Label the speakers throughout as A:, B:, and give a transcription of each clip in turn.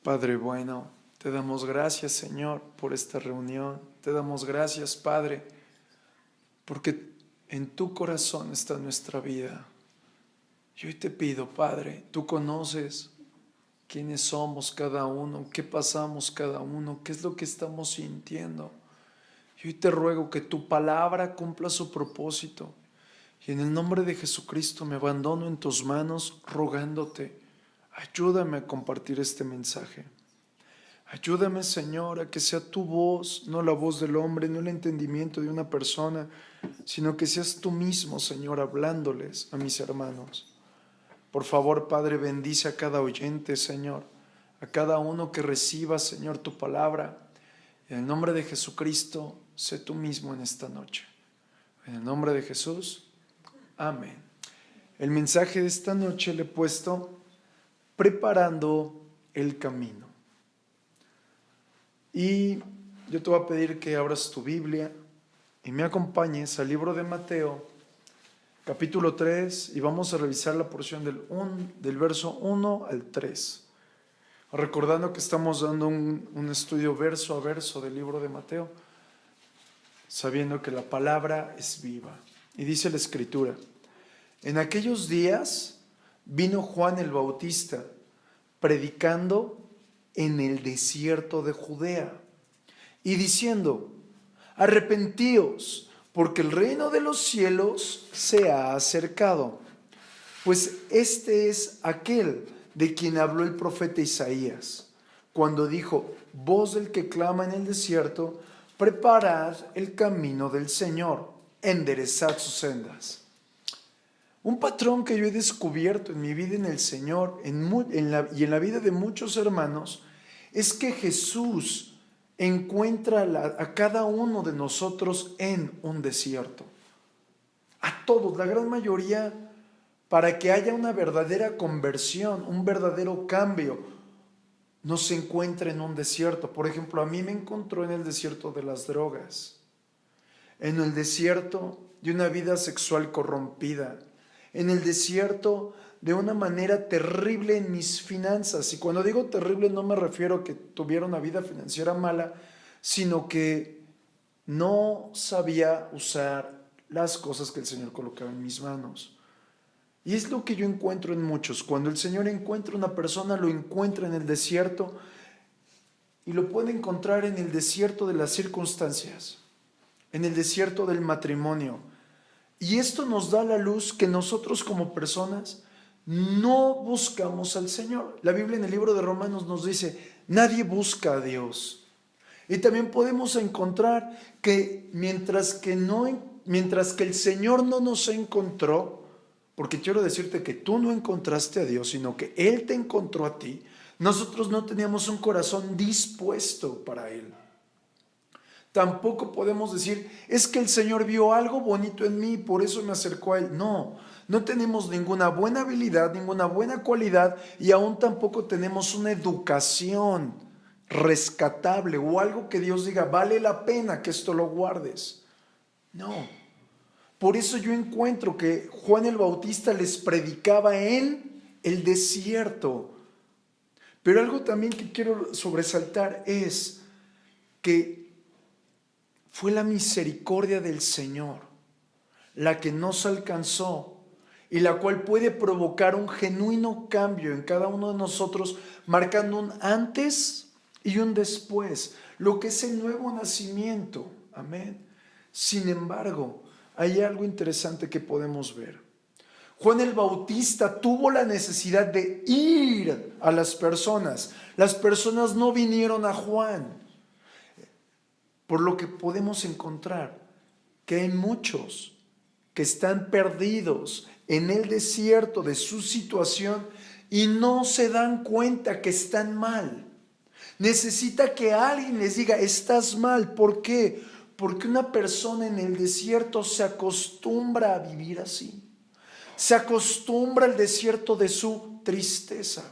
A: Padre bueno, te damos gracias, Señor, por esta reunión. Te damos gracias, Padre, porque en tu corazón está nuestra vida. Y hoy te pido, Padre, tú conoces quiénes somos cada uno, qué pasamos cada uno, qué es lo que estamos sintiendo. Y hoy te ruego que tu palabra cumpla su propósito. Y en el nombre de Jesucristo me abandono en tus manos rogándote, ayúdame a compartir este mensaje. Ayúdame, Señor, a que sea tu voz, no la voz del hombre, no el entendimiento de una persona, sino que seas tú mismo, Señor, hablándoles a mis hermanos. Por favor, Padre, bendice a cada oyente, Señor, a cada uno que reciba, Señor, tu palabra. En el nombre de Jesucristo, sé tú mismo en esta noche. En el nombre de Jesús, amén. El mensaje de esta noche le he puesto preparando el camino. Y yo te voy a pedir que abras tu Biblia y me acompañes al libro de Mateo, capítulo 3, y vamos a revisar la porción del verso 1 al 3. Recordando que estamos dando un estudio verso a verso del libro de Mateo, sabiendo que la palabra es viva. Y dice la Escritura: en aquellos días vino Juan el Bautista predicando en el desierto de Judea y diciendo: arrepentíos, porque el reino de los cielos se ha acercado. Pues este es aquel de quien habló el profeta Isaías, cuando dijo: voz del que clama en el desierto, preparad el camino del Señor, enderezad sus sendas. Un patrón que yo he descubierto en mi vida en el Señor y en la vida de muchos hermanos es que Jesús encuentra a cada uno de nosotros en un desierto. A todos, la gran mayoría, para que haya una verdadera conversión, un verdadero cambio, nos encuentra en un desierto. Por ejemplo, a mí me encontró en el desierto de las drogas, en el desierto de una vida sexual corrompida, en el desierto de una manera terrible en mis finanzas. Y cuando digo terrible no me refiero a que tuviera una vida financiera mala, sino que no sabía usar las cosas que el Señor colocaba en mis manos. Y es lo que yo encuentro en muchos. Cuando el Señor encuentra una persona, lo encuentra en el desierto, y lo puede encontrar en el desierto de las circunstancias, en el desierto del matrimonio. Y esto nos da la luz que nosotros como personas no buscamos al Señor. La Biblia en el libro de Romanos nos dice: nadie busca a Dios. Y también podemos encontrar que mientras que el Señor no nos encontró, porque quiero decirte que tú no encontraste a Dios, sino que Él te encontró a ti, nosotros no teníamos un corazón dispuesto para Él. Tampoco podemos decir: es que el Señor vio algo bonito en mí, por eso me acercó a Él. No, no tenemos ninguna buena habilidad, ninguna buena cualidad, y aún tampoco tenemos una educación rescatable o algo que Dios diga: vale la pena que esto lo guardes. No. Por eso yo encuentro que Juan el Bautista les predicaba en el desierto. Pero algo también que quiero sobresaltar es que fue la misericordia del Señor la que nos alcanzó y la cual puede provocar un genuino cambio en cada uno de nosotros, marcando un antes y un después, lo que es el nuevo nacimiento. Amén. Sin embargo, hay algo interesante que podemos ver. Juan el Bautista tuvo la necesidad de ir a las personas. Las personas no vinieron a Juan. Por lo que podemos encontrar que hay muchos que están perdidos en el desierto de su situación y no se dan cuenta que están mal. Necesita que alguien les diga: estás mal. ¿Por qué? Porque una persona en el desierto se acostumbra a vivir así. Se acostumbra al desierto de su tristeza.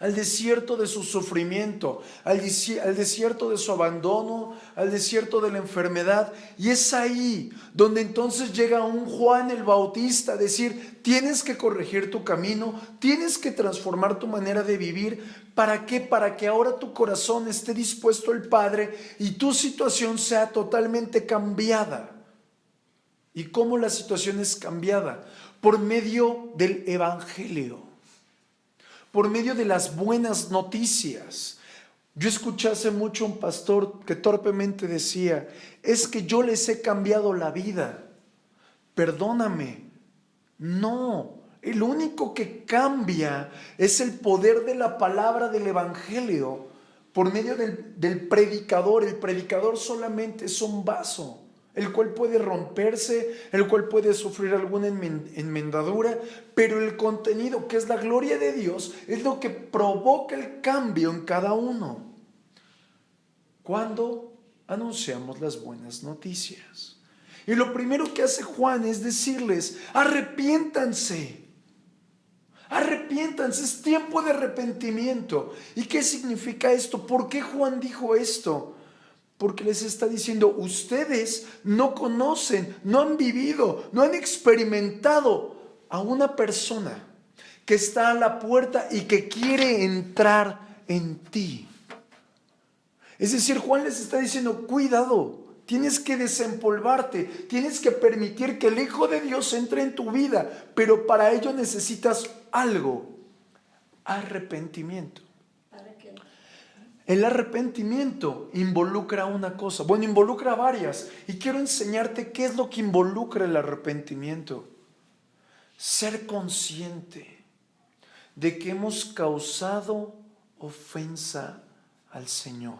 A: al desierto de su sufrimiento, al desierto de su abandono, al desierto de la enfermedad. Y es ahí donde entonces llega un Juan el Bautista a decir, tienes que corregir tu camino, tienes que transformar tu manera de vivir. ¿Para qué? Para que ahora tu corazón esté dispuesto al Padre y tu situación sea totalmente cambiada. ¿Y cómo la situación es cambiada? Por medio del Evangelio, por medio de las buenas noticias. Yo escuché hace mucho un pastor que torpemente decía, es que yo les he cambiado la vida. Perdóname. No, el único que cambia es el poder de la palabra del Evangelio por medio del predicador. El predicador solamente es un vaso, el cual puede romperse, el cual puede sufrir alguna enmendadura, pero el contenido, que es la gloria de Dios, es lo que provoca el cambio en cada uno. Cuando anunciamos las buenas noticias. Y lo primero que hace Juan es decirles, arrepiéntanse. Arrepiéntanse, es tiempo de arrepentimiento. ¿Y qué significa esto? ¿Por qué Juan dijo esto? Porque les está diciendo, ustedes no conocen, no han vivido, no han experimentado a una persona que está a la puerta y que quiere entrar en ti. Es decir, Juan les está diciendo, cuidado, tienes que desempolvarte, tienes que permitir que el Hijo de Dios entre en tu vida, pero para ello necesitas algo, arrepentimiento. El arrepentimiento involucra una cosa, bueno, involucra varias, y quiero enseñarte qué es lo que involucra el arrepentimiento. Ser consciente de que hemos causado ofensa al Señor.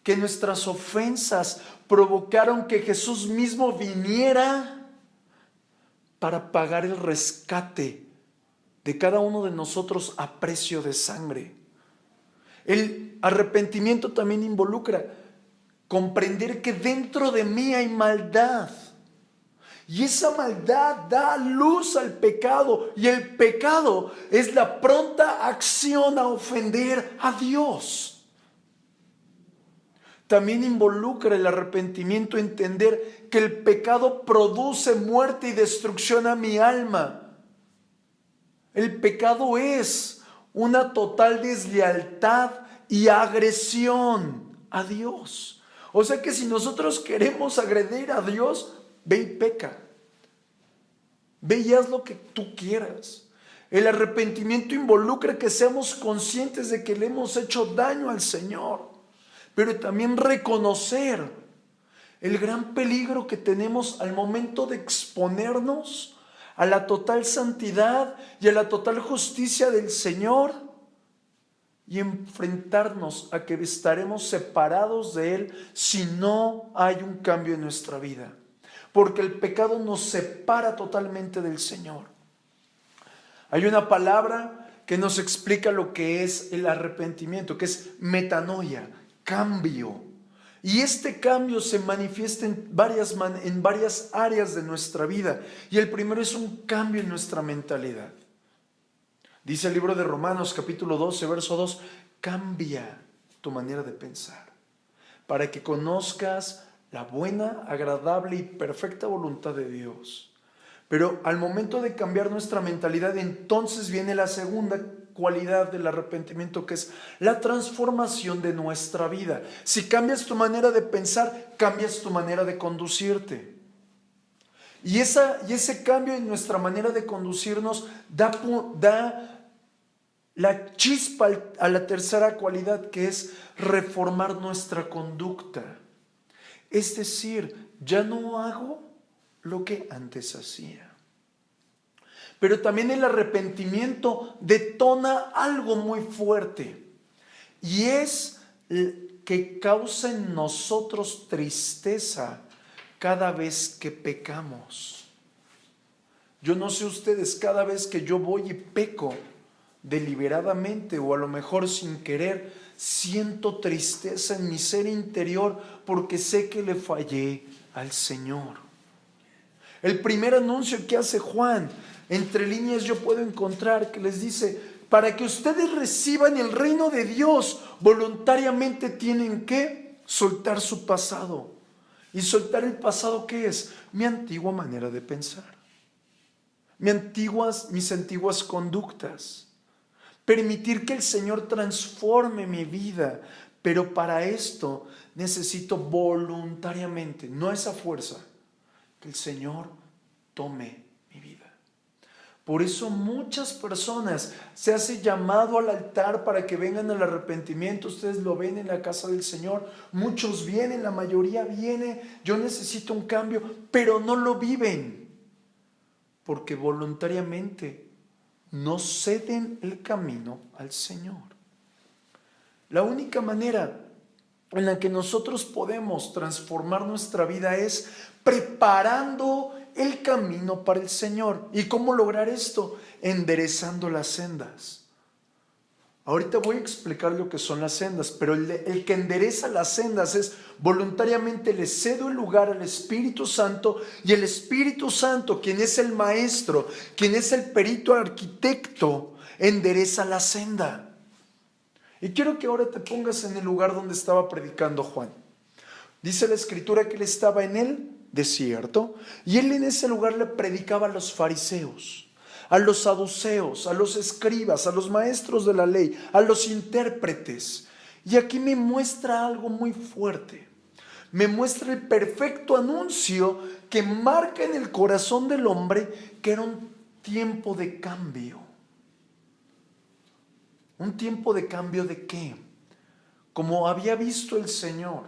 A: Que nuestras ofensas provocaron que Jesús mismo viniera para pagar el rescate de cada uno de nosotros a precio de sangre. El arrepentimiento también involucra comprender que dentro de mí hay maldad. Y esa maldad da luz al pecado. Y el pecado es la pronta acción a ofender a Dios. También involucra el arrepentimiento entender que el pecado produce muerte y destrucción a mi alma. El pecado es una total deslealtad y agresión a Dios. O sea que si nosotros queremos agredir a Dios, ve y peca. Ve y haz lo que tú quieras. El arrepentimiento involucra que seamos conscientes de que le hemos hecho daño al Señor, pero también reconocer el gran peligro que tenemos al momento de exponernos a la total santidad y a la total justicia del Señor y enfrentarnos a que estaremos separados de Él si no hay un cambio en nuestra vida. Porque el pecado nos separa totalmente del Señor. Hay una palabra que nos explica lo que es el arrepentimiento, que es metanoia, cambio. Y este cambio se manifiesta en varias áreas de nuestra vida. Y el primero es un cambio en nuestra mentalidad. Dice el libro de Romanos capítulo 12, verso 2, cambia tu manera de pensar para que conozcas la buena, agradable y perfecta voluntad de Dios. Pero al momento de cambiar nuestra mentalidad, entonces viene la segunda cualidad del arrepentimiento, que es la transformación de nuestra vida. Si cambias tu manera de pensar, cambias tu manera de conducirte. Y ese cambio en nuestra manera de conducirnos da la chispa a la tercera cualidad, que es reformar nuestra conducta. Es decir, ya no hago lo que antes hacía. Pero también el arrepentimiento detona algo muy fuerte, y es que causa en nosotros tristeza cada vez que pecamos. Yo no sé ustedes, cada vez que yo voy y peco deliberadamente o a lo mejor sin querer, siento tristeza en mi ser interior porque sé que le fallé al Señor. El primer anuncio que hace Juan, entre líneas yo puedo encontrar que les dice, Para que ustedes reciban el reino de Dios, voluntariamente tienen que soltar su pasado. ¿Y soltar el pasado qué es? Mi antigua manera de pensar, mis antiguas conductas. Permitir que el Señor transforme mi vida. Pero para esto necesito voluntariamente, no esa fuerza, que el Señor tome mi vida. Por eso muchas personas se hace llamado al altar para que vengan al arrepentimiento. Ustedes lo ven en la casa del Señor. Muchos vienen, la mayoría viene. Yo necesito un cambio, pero no lo viven. Porque voluntariamente no ceden el camino al Señor. La única manera en la que nosotros podemos transformar nuestra vida es preparando el camino para el Señor. ¿Y cómo lograr esto? Enderezando las sendas. Ahorita voy a explicar lo que son las sendas, pero el que endereza las sendas es voluntariamente le cedo el lugar al Espíritu Santo, y el Espíritu Santo, quien es el maestro, quien es el perito arquitecto, endereza la senda. Y quiero que ahora te pongas en el lugar donde estaba predicando Juan. Dice la Escritura que él estaba en el desierto, y él en ese lugar le predicaba a los fariseos, a los saduceos, a los escribas, a los maestros de la ley, a los intérpretes. Y aquí me muestra algo muy fuerte. Me muestra el perfecto anuncio que marca en el corazón del hombre que era un tiempo de cambio. ¿Un tiempo de cambio de qué? Como había visto el Señor,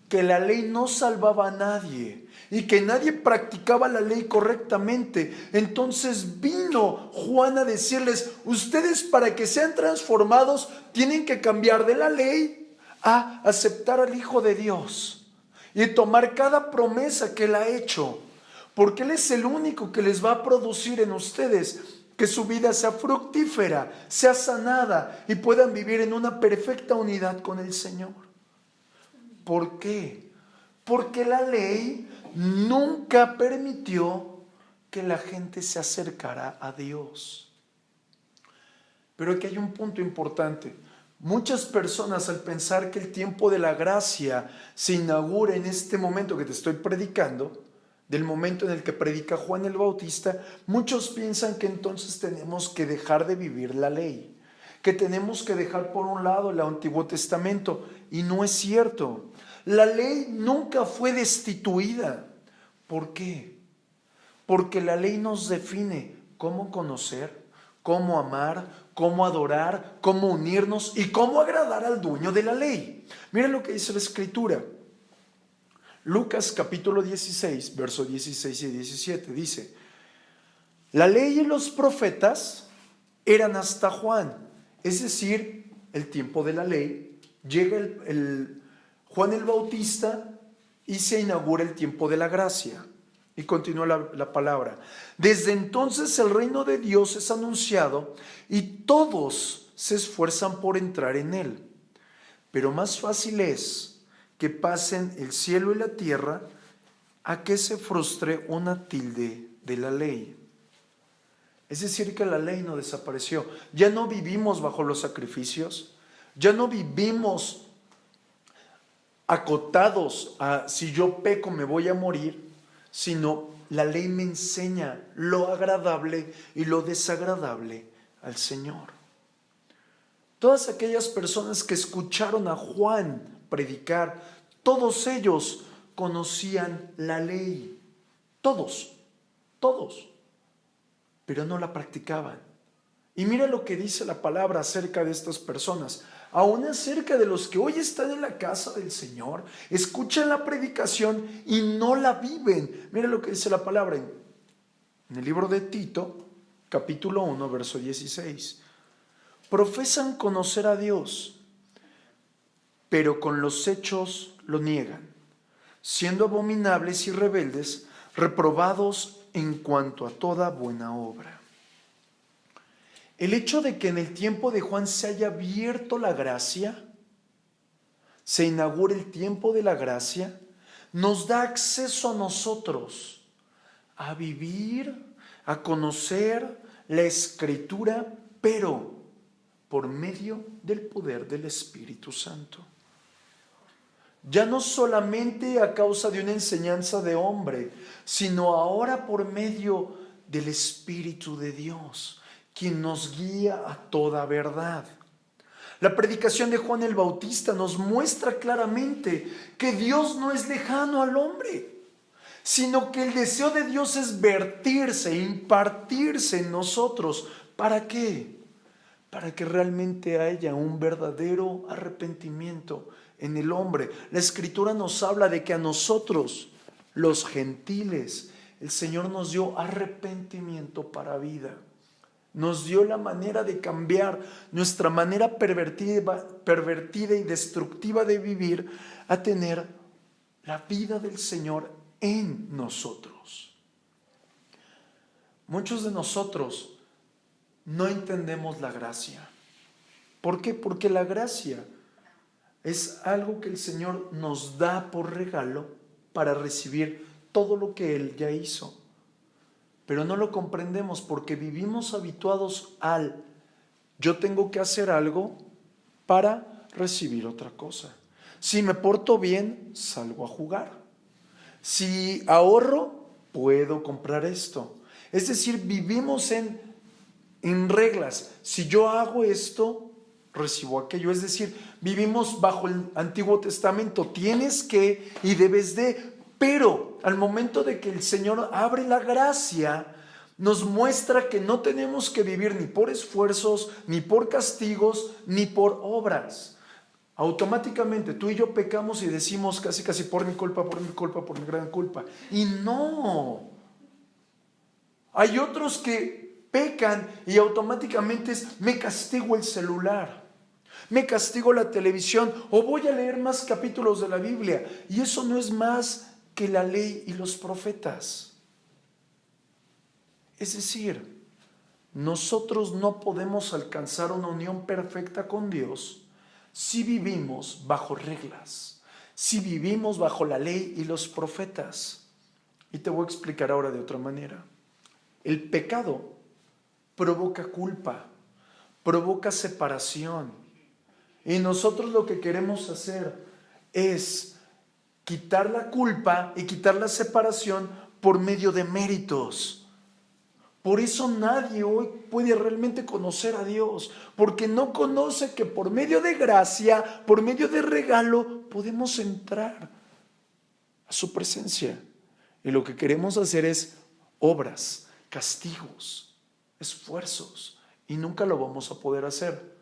A: que la ley no salvaba a nadie y que nadie practicaba la ley correctamente. Entonces vino Juan a decirles: ustedes, para que sean transformados, tienen que cambiar de la ley a aceptar al Hijo de Dios y tomar cada promesa que Él ha hecho, porque Él es el único que les va a producir en ustedes que su vida sea fructífera, sea sanada y puedan vivir en una perfecta unidad con el Señor. ¿Por qué? Porque la ley nunca permitió que la gente se acercara a Dios. Pero aquí hay un punto importante. Muchas personas, al pensar que el tiempo de la gracia se inaugura en este momento que te estoy predicando, del momento en el que predica Juan el Bautista, muchos piensan que entonces tenemos que dejar de vivir la ley, que tenemos que dejar por un lado el Antiguo Testamento, y no es cierto. La ley nunca fue destituida. ¿Por qué? Porque la ley nos define cómo conocer, cómo amar, cómo adorar, cómo unirnos y cómo agradar al dueño de la ley. Mira lo que dice la Escritura. Lucas capítulo 16, versos 16 y 17 dice: la ley y los profetas eran hasta Juan, es decir, el tiempo de la ley. Llega Juan el Bautista y se inaugura el tiempo de la gracia. Y continúa la palabra. Desde entonces el reino de Dios es anunciado y todos se esfuerzan por entrar en él. Pero más fácil es que pasen el cielo y la tierra a que se frustre una tilde de la ley. Es decir, que la ley no desapareció. Ya no vivimos bajo los sacrificios, ya no vivimos acotados a si yo peco me voy a morir, sino la ley me enseña lo agradable y lo desagradable al Señor. Todas aquellas personas que escucharon a Juan predicar, todos ellos conocían la ley, todos, pero no la practicaban. Y mira lo que dice la palabra acerca de estas personas, aún acerca de los que hoy están en la casa del Señor, escuchan la predicación y no la viven. Mira lo que dice la palabra en el libro de Tito, capítulo 1, verso 16. Profesan conocer a Dios, pero con los hechos lo niegan, siendo abominables y rebeldes, reprobados en cuanto a toda buena obra. El hecho de que en el tiempo de Juan se haya abierto la gracia, se inaugura el tiempo de la gracia, nos da acceso a nosotros a vivir, a conocer la Escritura, pero por medio del poder del Espíritu Santo. Ya no solamente a causa de una enseñanza de hombre, sino ahora por medio del Espíritu de Dios, quien nos guía a toda verdad. La predicación de Juan el Bautista nos muestra claramente que Dios no es lejano al hombre, sino que el deseo de Dios es vertirse, impartirse en nosotros. ¿Para qué? Para que realmente haya un verdadero arrepentimiento en el hombre. La Escritura nos habla de que a nosotros, los gentiles, el Señor nos dio arrepentimiento para vida. Nos dio la manera de cambiar nuestra manera pervertida y destructiva de vivir a tener la vida del Señor en nosotros. Muchos de nosotros no entendemos la gracia. ¿Por qué? Porque la gracia es algo que el Señor nos da por regalo para recibir todo lo que Él ya hizo. Pero no lo comprendemos porque vivimos habituados al yo tengo que hacer algo para recibir otra cosa. Si me porto bien, salgo a jugar. Si ahorro, puedo comprar esto. Es decir, vivimos en reglas. Si yo hago esto, recibo aquello. Es decir, vivimos bajo el Antiguo Testamento. Tienes que y debes de. Pero al momento de que el Señor abre la gracia, nos muestra que no tenemos que vivir ni por esfuerzos, ni por castigos, ni por obras. Automáticamente tú y yo pecamos y decimos casi por mi culpa, por mi gran culpa. Y no. Hay otros que pecan y automáticamente me castigo el celular, me castigo la televisión o voy a leer más capítulos de la Biblia. Y eso no es más que la ley y los profetas. Es decir, nosotros no podemos alcanzar una unión perfecta con Dios si vivimos bajo reglas, si vivimos bajo la ley y los profetas. Y te voy a explicar ahora de otra manera. El pecado provoca culpa, provoca separación. Y nosotros lo que queremos hacer es quitar la culpa y quitar la separación por medio de méritos. Por eso nadie hoy puede realmente conocer a Dios, porque no conoce que por medio de gracia, por medio de regalo, podemos entrar a su presencia. Y lo que queremos hacer es obras, castigos, esfuerzos, y nunca lo vamos a poder hacer.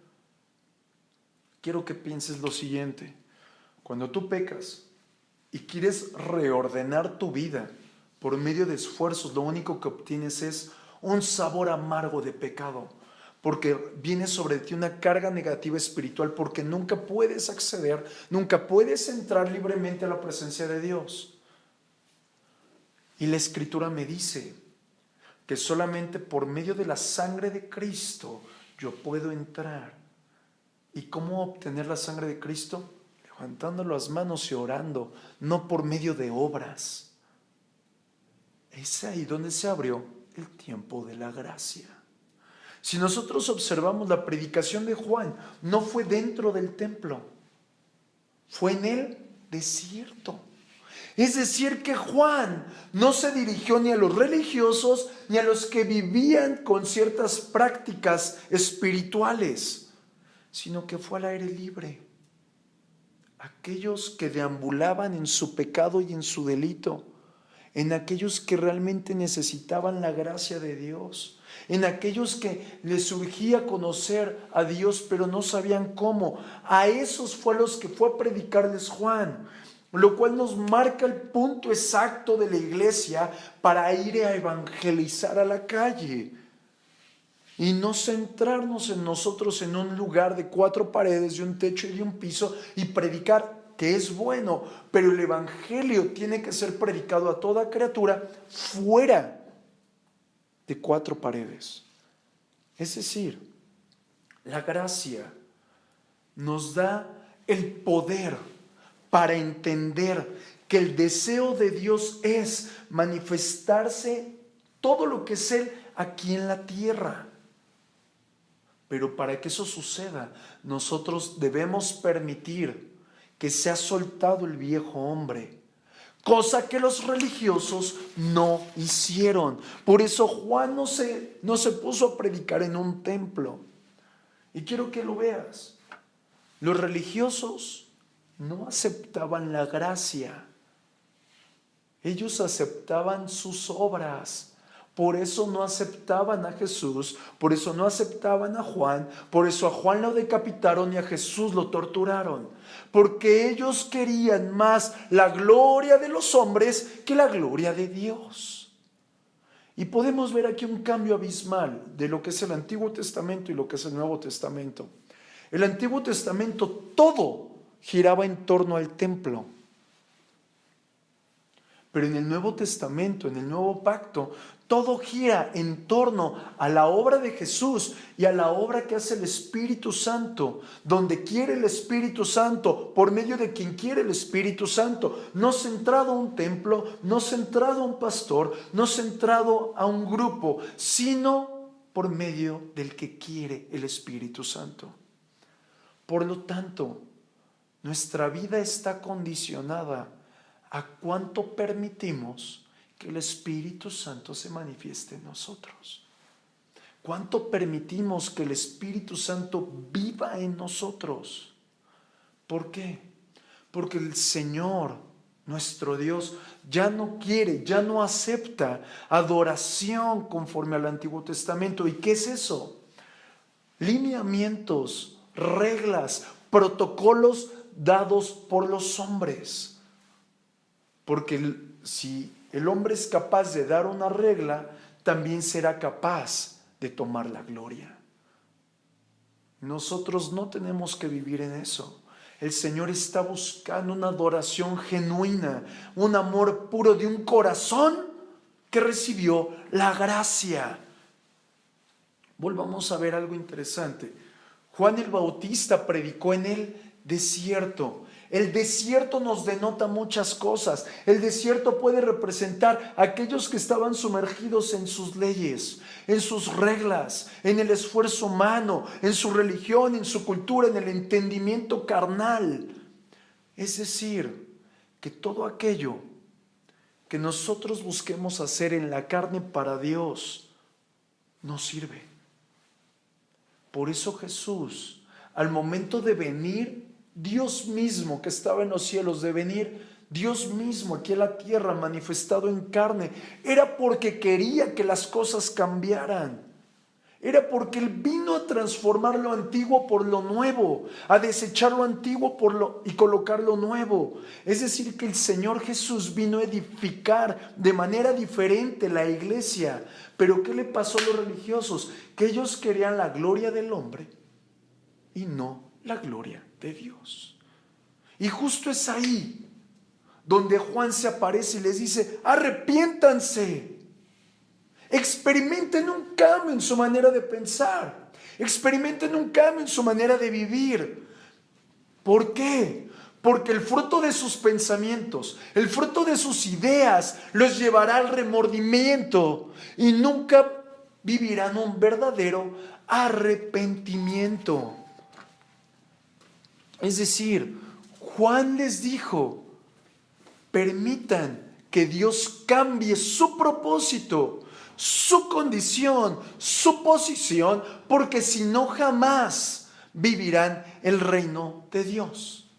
A: Quiero que pienses lo siguiente: cuando tú pecas y quieres reordenar tu vida por medio de esfuerzos, lo único que obtienes es un sabor amargo de pecado, porque viene sobre ti una carga negativa espiritual, porque nunca puedes acceder, nunca puedes entrar libremente a la presencia de Dios. Y la Escritura me dice que solamente por medio de la sangre de Cristo yo puedo entrar. ¿Y cómo obtener la sangre de Cristo? Levantando las manos y orando, no por medio de obras. Es ahí donde se abrió el tiempo de la gracia. Si nosotros observamos la predicación de Juan, no fue dentro del templo, fue en el desierto. Es decir, que Juan no se dirigió ni a los religiosos ni a los que vivían con ciertas prácticas espirituales, sino que fue al aire libre. Aquellos que deambulaban en su pecado y en su delito, en aquellos que realmente necesitaban la gracia de Dios, en aquellos que les surgía conocer a Dios pero no sabían cómo. A esos fue a los que fue a predicarles Juan, lo cual nos marca el punto exacto de la iglesia para ir a evangelizar a la calle y no centrarnos en nosotros en un lugar de 4 paredes, de un techo y de un piso y predicar, que es bueno, pero el evangelio tiene que ser predicado a toda criatura fuera de 4 paredes. Es decir, la gracia nos da el poder para entender que el deseo de Dios es manifestarse todo lo que es Él aquí en la tierra. Pero para que eso suceda, nosotros debemos permitir que sea soltado el viejo hombre, cosa que los religiosos no hicieron. Por eso Juan no se puso a predicar en un templo. Y quiero que lo veas. Los religiosos no aceptaban la gracia. Ellos aceptaban sus obras. Por eso no aceptaban a Jesús, por eso no aceptaban a Juan, por eso a Juan lo decapitaron y a Jesús lo torturaron. Porque ellos querían más la gloria de los hombres que la gloria de Dios. Y podemos ver aquí un cambio abismal de lo que es el Antiguo Testamento y lo que es el Nuevo Testamento. El Antiguo Testamento todo giraba en torno al templo. Pero en el Nuevo Testamento, en el Nuevo Pacto, todo gira en torno a la obra de Jesús y a la obra que hace el Espíritu Santo, donde quiere el Espíritu Santo, por medio de quien quiere el Espíritu Santo, no centrado a un templo, no centrado a un pastor, no centrado a un grupo, sino por medio del que quiere el Espíritu Santo. Por lo tanto, nuestra vida está condicionada a cuánto permitimos que el Espíritu Santo se manifieste en nosotros. ¿Cuánto permitimos que el Espíritu Santo viva en nosotros? ¿Por qué? Porque el Señor, nuestro Dios, ya no quiere, ya no acepta adoración conforme al Antiguo Testamento. ¿Y qué es eso? Lineamientos, reglas, protocolos dados por los hombres. Porque si el hombre es capaz de dar una regla, también será capaz de tomar la gloria. Nosotros no tenemos que vivir en eso. El Señor está buscando una adoración genuina, un amor puro de un corazón que recibió la gracia. Volvamos a ver algo interesante. Juan el Bautista predicó en el desierto. El desierto nos denota muchas cosas. El desierto puede representar a aquellos que estaban sumergidos en sus leyes, en sus reglas, en el esfuerzo humano, en su religión, en su cultura, en el entendimiento carnal. Es decir, que todo aquello que nosotros busquemos hacer en la carne para Dios no sirve. Por eso Jesús, al momento de venir, Dios mismo que estaba en los cielos, de venir, Dios mismo aquí en la tierra manifestado en carne, era porque quería que las cosas cambiaran. Era porque Él vino a transformar lo antiguo por lo nuevo, a desechar lo antiguo y colocar lo nuevo. Es decir, que el Señor Jesús vino a edificar de manera diferente la iglesia. Pero ¿qué le pasó a los religiosos? Que ellos querían la gloria del hombre y no la gloria de Dios. Y justo es ahí donde Juan se aparece y les dice: arrepiéntanse, experimenten un cambio en su manera de pensar, experimenten un cambio en su manera de vivir. ¿Por qué? Porque el fruto de sus pensamientos, el fruto de sus ideas los llevará al remordimiento y nunca vivirán un verdadero arrepentimiento. Es decir, Juan les dijo: permitan que Dios cambie su propósito, su condición, su posición, porque si no jamás vivirán el reino de Dios.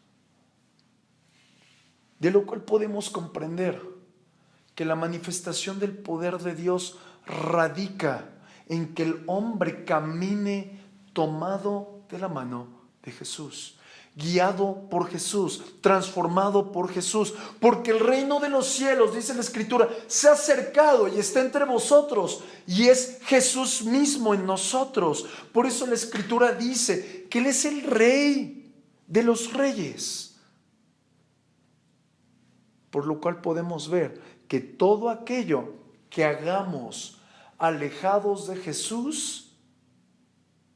A: De lo cual podemos comprender que la manifestación del poder de Dios radica en que el hombre camine tomado de la mano de Jesús, guiado por Jesús, transformado por Jesús, porque el reino de los cielos, dice la Escritura, se ha acercado y está entre vosotros, y es Jesús mismo en nosotros. Por eso la Escritura dice que Él es el Rey de los reyes. Por lo cual podemos ver que todo aquello que hagamos alejados de Jesús,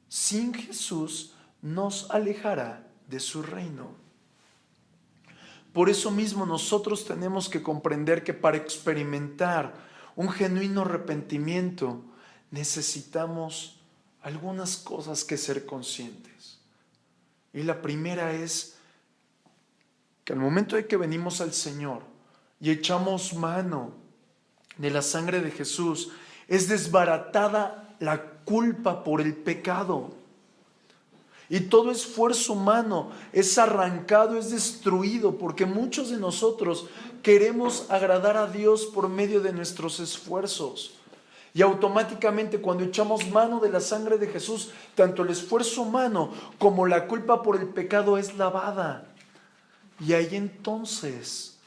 A: sin Jesús, nos alejará de su reino. Por eso mismo nosotros tenemos que comprender que para experimentar un genuino arrepentimiento necesitamos algunas cosas que ser conscientes. Y la primera es que al momento de que venimos al Señor y echamos mano de la sangre de Jesús, es desbaratada la culpa por el pecado. Y todo esfuerzo humano es arrancado, es destruido, porque muchos de nosotros queremos agradar a Dios por medio de nuestros esfuerzos. Y automáticamente cuando echamos mano de la sangre de Jesús, tanto el esfuerzo humano como la culpa por el pecado es lavada. Y ahí entonces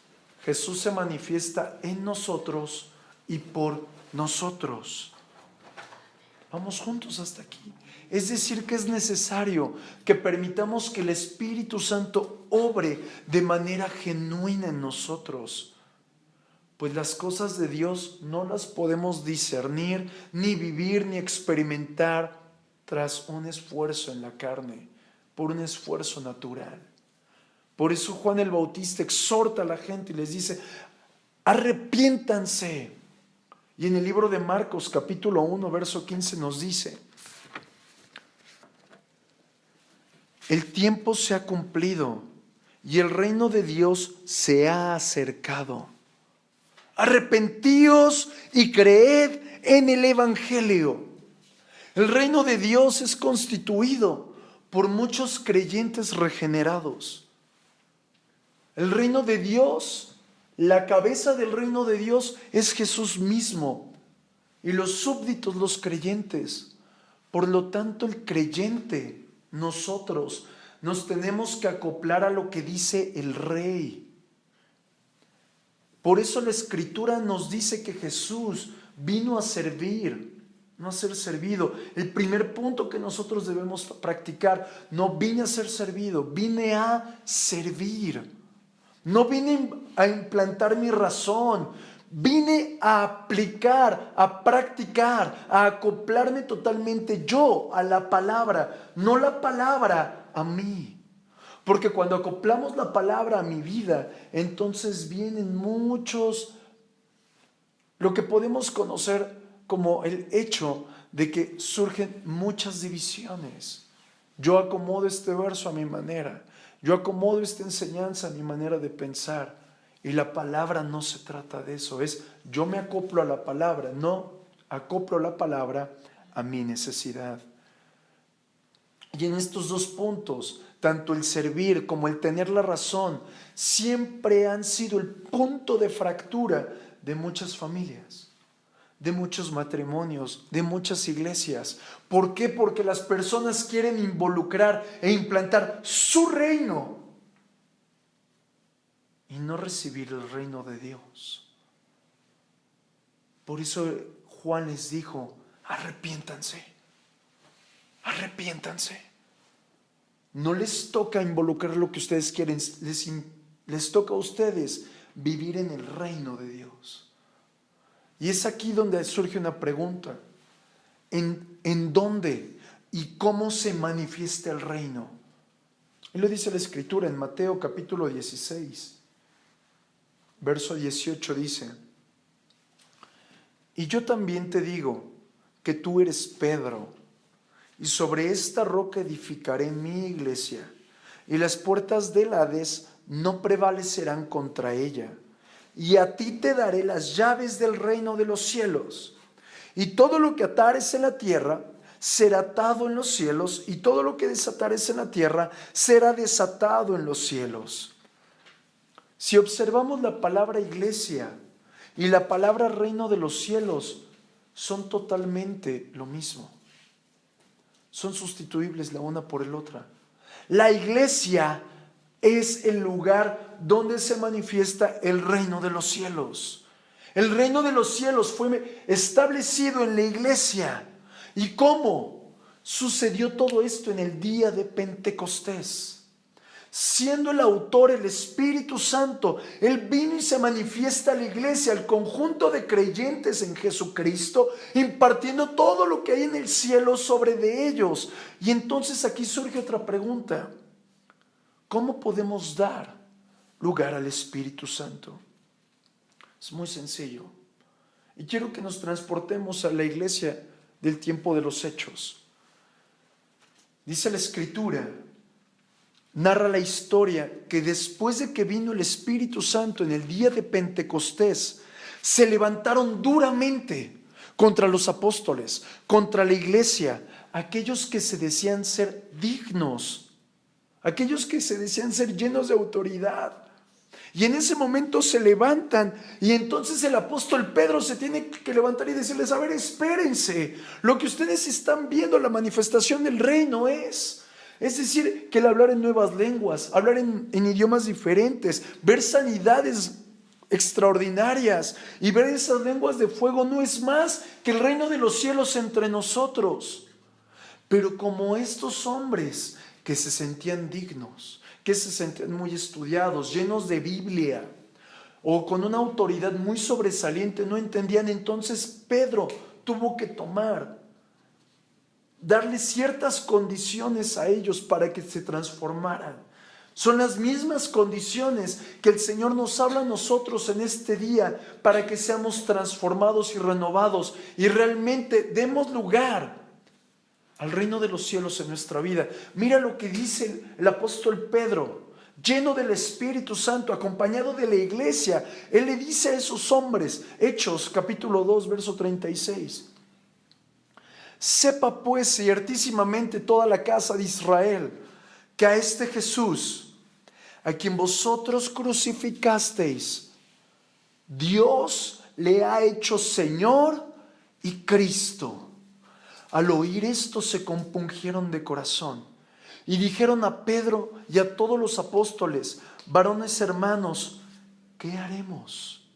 A: Jesús se manifiesta en nosotros y por nosotros. Vamos juntos hasta aquí. Es decir, que es necesario que permitamos que el Espíritu Santo obre de manera genuina en nosotros. Pues las cosas de Dios no las podemos discernir, ni vivir, ni experimentar tras un esfuerzo en la carne, por un esfuerzo natural. Por eso Juan el Bautista exhorta a la gente y les dice: arrepiéntanse. Y en el libro de Marcos, capítulo 1, verso 15 nos dice: el tiempo se ha cumplido y el reino de Dios se ha acercado. Arrepentíos y creed en el Evangelio. El reino de Dios es constituido por muchos creyentes regenerados. El reino de Dios, la cabeza del reino de Dios es Jesús mismo y los súbditos, los creyentes. Por lo tanto, el creyente, nosotros, nos tenemos que acoplar a lo que dice el Rey. Por eso la Escritura nos dice que Jesús vino a servir, no a ser servido. El primer punto que nosotros debemos practicar: no vine a ser servido, vine a servir. No vine a implantar mi razón, vine a aplicar, a practicar, a acoplarme totalmente yo a la palabra, no la palabra a mí. Porque cuando acoplamos la palabra a mi vida, entonces vienen muchos, lo que podemos conocer como el hecho de que surgen muchas divisiones. Yo acomodo este verso a mi manera, yo acomodo esta enseñanza a mi manera de pensar, y la palabra no se trata de eso, es yo me acoplo a la palabra, no acoplo la palabra a mi necesidad. Y en estos dos puntos, tanto el servir como el tener la razón, siempre han sido el punto de fractura de muchas familias, de muchos matrimonios, de muchas iglesias. ¿Por qué? Porque las personas quieren involucrar e implantar su reino y no recibir el reino de Dios. Por eso Juan les dijo: arrepiéntanse, arrepiéntanse. No les toca involucrar lo que ustedes quieren, les toca a ustedes vivir en el reino de Dios. Y es aquí donde surge una pregunta: ¿en dónde y cómo se manifiesta el reino? Y lo dice la Escritura en Mateo capítulo 16, verso 18 dice: y yo también te digo que tú eres Pedro, y sobre esta roca edificaré mi iglesia, y las puertas del Hades no prevalecerán contra ella. Y a ti te daré las llaves del reino de los cielos. Y todo lo que atares en la tierra será atado en los cielos, y todo lo que desatares en la tierra será desatado en los cielos. Si observamos la palabra iglesia y la palabra reino de los cielos, son totalmente lo mismo. Son sustituibles la una por la otra. La iglesia es el lugar donde se manifiesta el reino de los cielos. El reino de los cielos fue establecido en la iglesia. ¿Y cómo sucedió todo esto en el día de Pentecostés? Siendo el autor el Espíritu Santo, Él vino y se manifiesta a la iglesia, al conjunto de creyentes en Jesucristo, impartiendo todo lo que hay en el cielo sobre de ellos. Y entonces aquí surge otra pregunta: ¿cómo podemos dar lugar al Espíritu Santo? Es muy sencillo. Y quiero que nos transportemos a la iglesia del tiempo de los Hechos. Dice la Escritura, narra la historia que después de que vino el Espíritu Santo en el día de Pentecostés, se levantaron duramente contra los apóstoles, contra la iglesia, aquellos que se decían ser dignos, aquellos que se decían ser llenos de autoridad. Y en ese momento se levantan y entonces el apóstol Pedro se tiene que levantar y decirles, a ver, espérense, lo que ustedes están viendo, la manifestación del reino es decir, que el hablar en nuevas lenguas, hablar en idiomas diferentes, ver sanidades extraordinarias y ver esas lenguas de fuego no es más que el reino de los cielos entre nosotros. Pero como estos hombres que se sentían dignos, que se sentían muy estudiados, llenos de Biblia o con una autoridad muy sobresaliente, no entendían, entonces Pedro tuvo que darle ciertas condiciones a ellos para que se transformaran. Son las mismas condiciones que el Señor nos habla a nosotros en este día para que seamos transformados y renovados y realmente demos lugar al reino de los cielos en nuestra vida. Mira lo que dice el apóstol Pedro, lleno del Espíritu Santo, acompañado de la iglesia. Él le dice a esos hombres, Hechos capítulo 2, verso 36. Sepa pues ciertísimamente toda la casa de Israel que a este Jesús, a quien vosotros crucificasteis, Dios le ha hecho Señor y Cristo. Al oír esto se compungieron de corazón y dijeron a Pedro y a todos los apóstoles, varones hermanos, ¿qué haremos?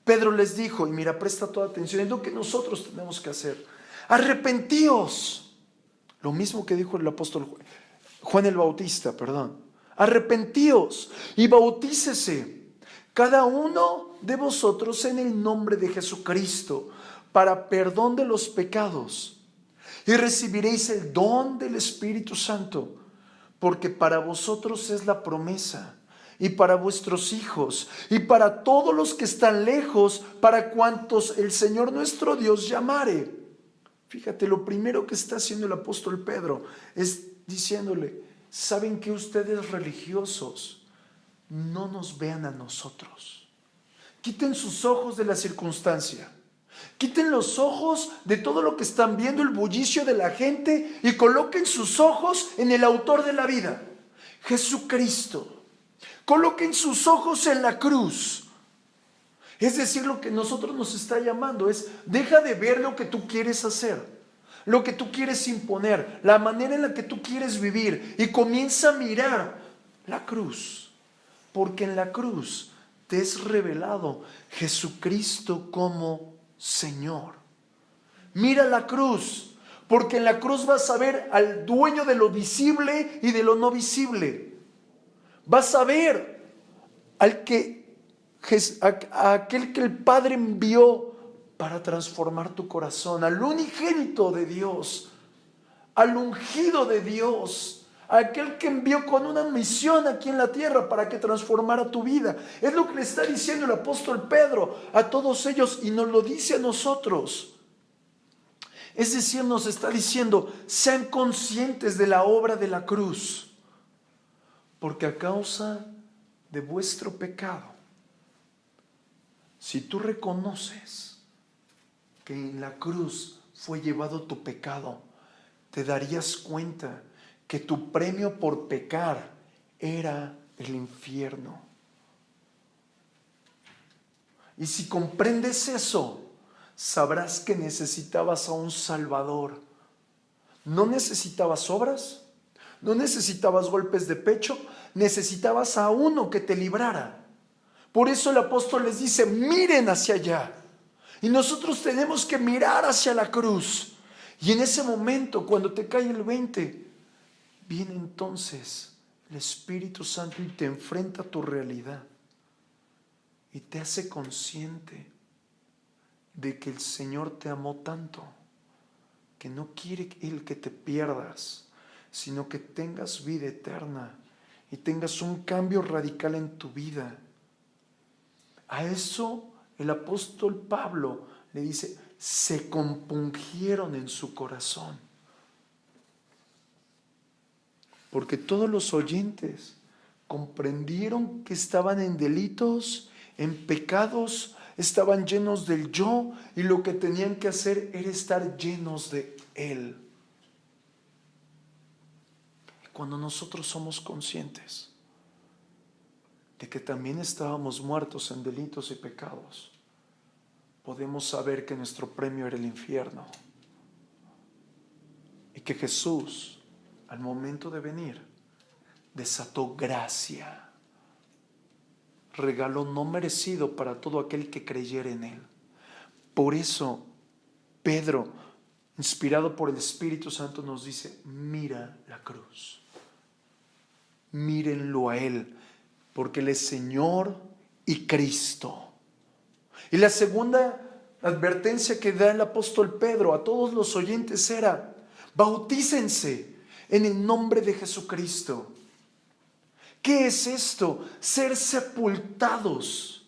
A: Pedro les dijo, y mira, presta toda atención, es lo que nosotros tenemos que hacer. Arrepentíos. Lo mismo que dijo el apóstol Juan el Bautista, perdón. Arrepentíos y bautícese cada uno de vosotros en el nombre de Jesucristo para perdón de los pecados, y recibiréis el don del Espíritu Santo, porque para vosotros es la promesa, y para vuestros hijos, y para todos los que están lejos, para cuantos el Señor nuestro Dios llamare. Fíjate, lo primero que está haciendo el apóstol Pedro es diciéndole, ¿saben que ustedes religiosos no nos vean a nosotros? Quiten sus ojos de la circunstancia. Quiten los ojos de todo lo que están viendo, el bullicio de la gente, y coloquen sus ojos en el autor de la vida, Jesucristo. Coloquen sus ojos en la cruz. Es decir, lo que nosotros nos está llamando es, deja de ver lo que tú quieres hacer, lo que tú quieres imponer, la manera en la que tú quieres vivir, y comienza a mirar la cruz, porque en la cruz te es revelado Jesucristo como Señor. Mira la cruz, porque en la cruz vas a ver al dueño de lo visible y de lo no visible. Vas a ver a aquel que el Padre envió para transformar tu corazón, al unigénito de Dios, al ungido de Dios, aquel que envió con una misión aquí en la tierra para que transformara tu vida. Es lo que le está diciendo el apóstol Pedro a todos ellos y nos lo dice a nosotros. Es decir, nos está diciendo, sean conscientes de la obra de la cruz, porque a causa de vuestro pecado, si tú reconoces que en la cruz fue llevado tu pecado, te darías cuenta que tu premio por pecar era el infierno. Y si comprendes eso, sabrás que necesitabas a un Salvador. No necesitabas obras, no necesitabas golpes de pecho, necesitabas a uno que te librara. Por eso el apóstol les dice, miren hacia allá. Y nosotros tenemos que mirar hacia la cruz. Y en ese momento, cuando te cae el 20, viene entonces el Espíritu Santo y te enfrenta a tu realidad. Y te hace consciente de que el Señor te amó tanto, que no quiere Él que te pierdas, sino que tengas vida eterna y tengas un cambio radical en tu vida. A eso el apóstol Pablo le dice, se compungieron en su corazón. porque todos los oyentes comprendieron que estaban en delitos, en pecados, estaban llenos del yo y lo que tenían que hacer era estar llenos de Él. Y cuando nosotros somos conscientes de que también estábamos muertos en delitos y pecados, podemos saber que nuestro premio era el infierno y que Jesús, al momento de venir, desató gracia, regalo no merecido para todo aquel que creyera en Él. Por eso Pedro, inspirado por el Espíritu Santo, nos dice: mira la cruz, mírenlo a Él, porque Él es Señor y Cristo. Y la segunda advertencia que da el apóstol Pedro a todos los oyentes era: bautícense en el nombre de Jesucristo. ¿Qué es esto? Ser sepultados,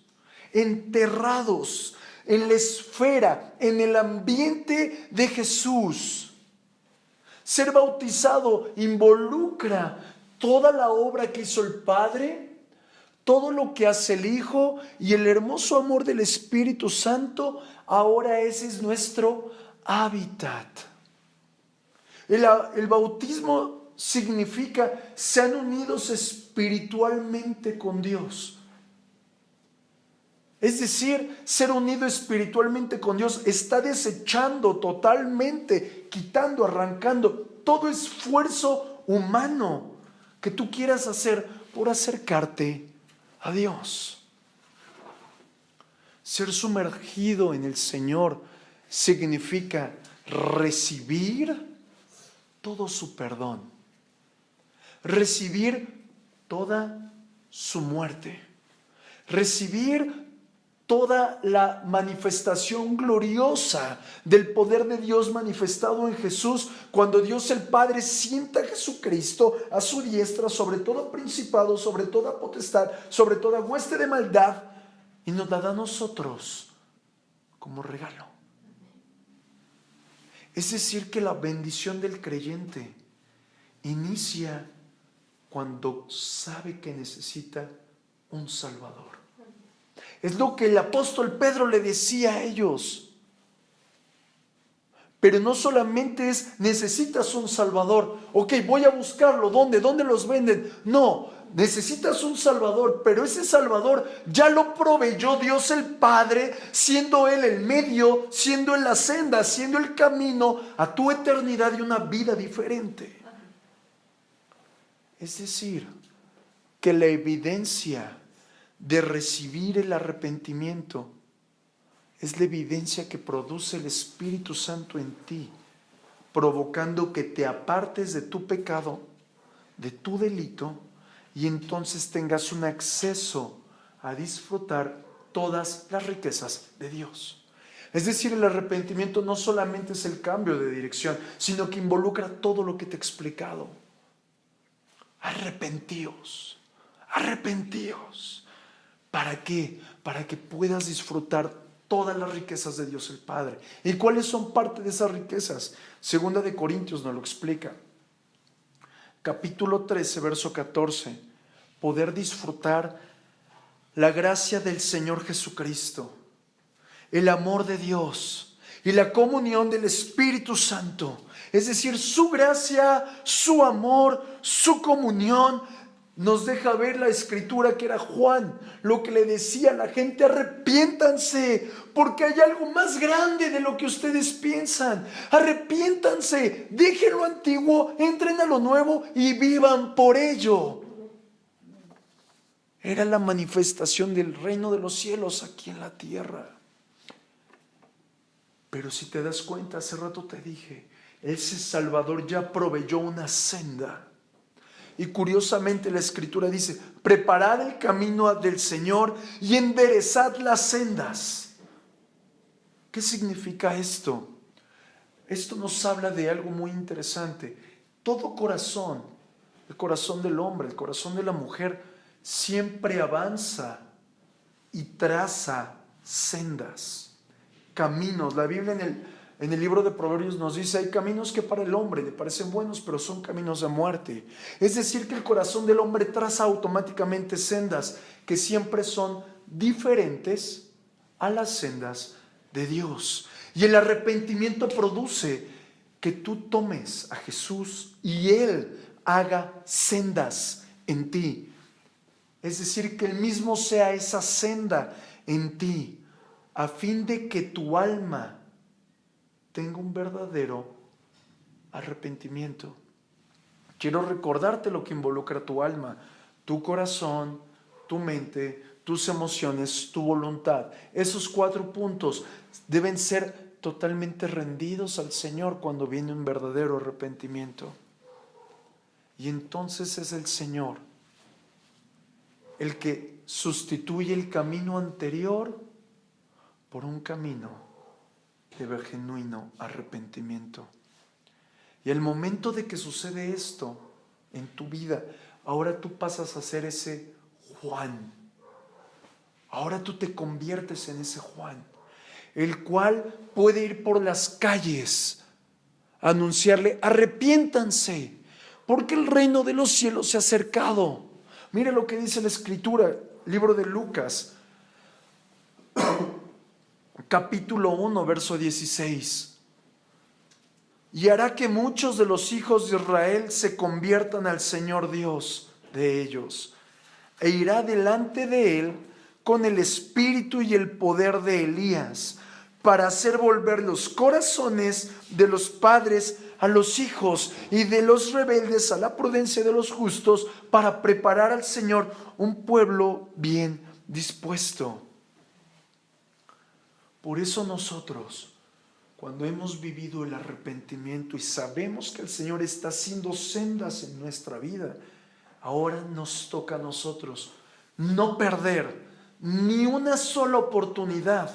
A: enterrados en la esfera, en el ambiente de Jesús. Ser bautizado involucra toda la obra que hizo el Padre, todo lo que hace el Hijo y el hermoso amor del Espíritu Santo. Ahora ese es nuestro hábitat. El bautismo significa sean unidos espiritualmente con Dios. Es decir, ser unido espiritualmente con Dios está desechando totalmente, quitando, arrancando todo esfuerzo humano que tú quieras hacer por acercarte a Dios. Ser sumergido en el Señor significa recibir todo su perdón, recibir toda su muerte, recibir toda la manifestación gloriosa del poder de Dios manifestado en Jesús, cuando Dios el Padre sienta a Jesucristo a su diestra sobre todo principado, sobre toda potestad, sobre toda hueste de maldad, y nos la da a nosotros como regalo. Es decir, que la bendición del creyente inicia cuando sabe que necesita un Salvador. Es lo que el apóstol Pedro le decía a ellos. Pero no solamente es necesitas un Salvador. Ok, voy a buscarlo. ¿Dónde? ¿Dónde los venden? No, necesitas un Salvador, pero ese Salvador ya lo proveyó Dios el Padre, siendo Él el medio, siendo Él la senda, siendo el camino a tu eternidad y una vida diferente. Es decir, que la evidencia de recibir el arrepentimiento es la evidencia que produce el Espíritu Santo en ti, provocando que te apartes de tu pecado, de tu delito, y entonces tengas un acceso a disfrutar todas las riquezas de Dios. Es decir, el arrepentimiento no solamente es el cambio de dirección, sino que involucra todo lo que te he explicado. Arrepentíos, arrepentíos. ¿Para qué? Para que puedas disfrutar todas las riquezas de Dios el Padre. ¿Y cuáles son parte de esas riquezas? Segunda de Corintios nos lo explica. Capítulo 13, verso 14. Poder disfrutar la gracia del Señor Jesucristo, el amor de Dios y la comunión del Espíritu Santo. Es decir, su gracia, su amor, su comunión. Nos deja ver la escritura que era Juan, lo que le decía a la gente: arrepiéntanse, porque hay algo más grande de lo que ustedes piensan. Arrepiéntanse, dejen lo antiguo, entren a lo nuevo y vivan por ello. Era la manifestación del reino de los cielos aquí en la tierra. Pero si te das cuenta, hace rato te dije, ese Salvador ya proveyó una senda. Y curiosamente la Escritura dice: preparad el camino del Señor y enderezad las sendas. ¿Qué significa esto? Esto nos habla de algo muy interesante. Todo corazón, el corazón del hombre, el corazón de la mujer, siempre avanza y traza sendas, caminos. La Biblia En el libro de Proverbios nos dice, hay caminos que para el hombre le parecen buenos, pero son caminos de muerte. Es decir, que el corazón del hombre traza automáticamente sendas que siempre son diferentes a las sendas de Dios. Y el arrepentimiento produce que tú tomes a Jesús y Él haga sendas en ti. Es decir, que Él mismo sea esa senda en ti, a fin de que tu alma tenga un verdadero arrepentimiento. Quiero recordarte lo que involucra tu alma, tu corazón, tu mente, tus emociones, tu voluntad. Esos 4 puntos deben ser totalmente rendidos al Señor cuando viene un verdadero arrepentimiento. Y entonces es el Señor el que sustituye el camino anterior por un camino de genuino arrepentimiento. Y el momento de que sucede esto en tu vida, ahora tú pasas a ser ese Juan. Ahora tú te conviertes en ese Juan, el cual puede ir por las calles a anunciarle, arrepiéntanse, porque el reino de los cielos se ha acercado. Mire lo que dice la Escritura, libro de Lucas, capítulo 1, verso 16. Y hará que muchos de los hijos de Israel se conviertan al Señor Dios de ellos, e irá delante de él con el espíritu y el poder de Elías, para hacer volver los corazones de los padres a los hijos y de los rebeldes a la prudencia de los justos, para preparar al Señor un pueblo bien dispuesto. Por eso nosotros, cuando hemos vivido el arrepentimiento y sabemos que el Señor está haciendo sendas en nuestra vida, ahora nos toca a nosotros no perder ni una sola oportunidad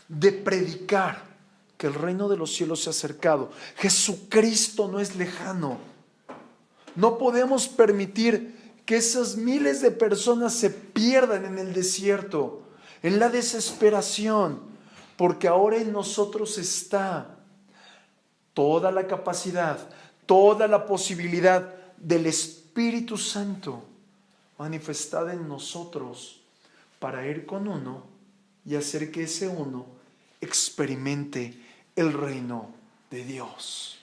A: de predicar que el reino de los cielos se ha acercado. Jesucristo no es lejano. No podemos permitir que esas miles de personas se pierdan en el desierto, en la desesperación, porque ahora en nosotros está toda la capacidad, toda la posibilidad del Espíritu Santo manifestada en nosotros para ir con uno y hacer que ese uno experimente el reino de Dios.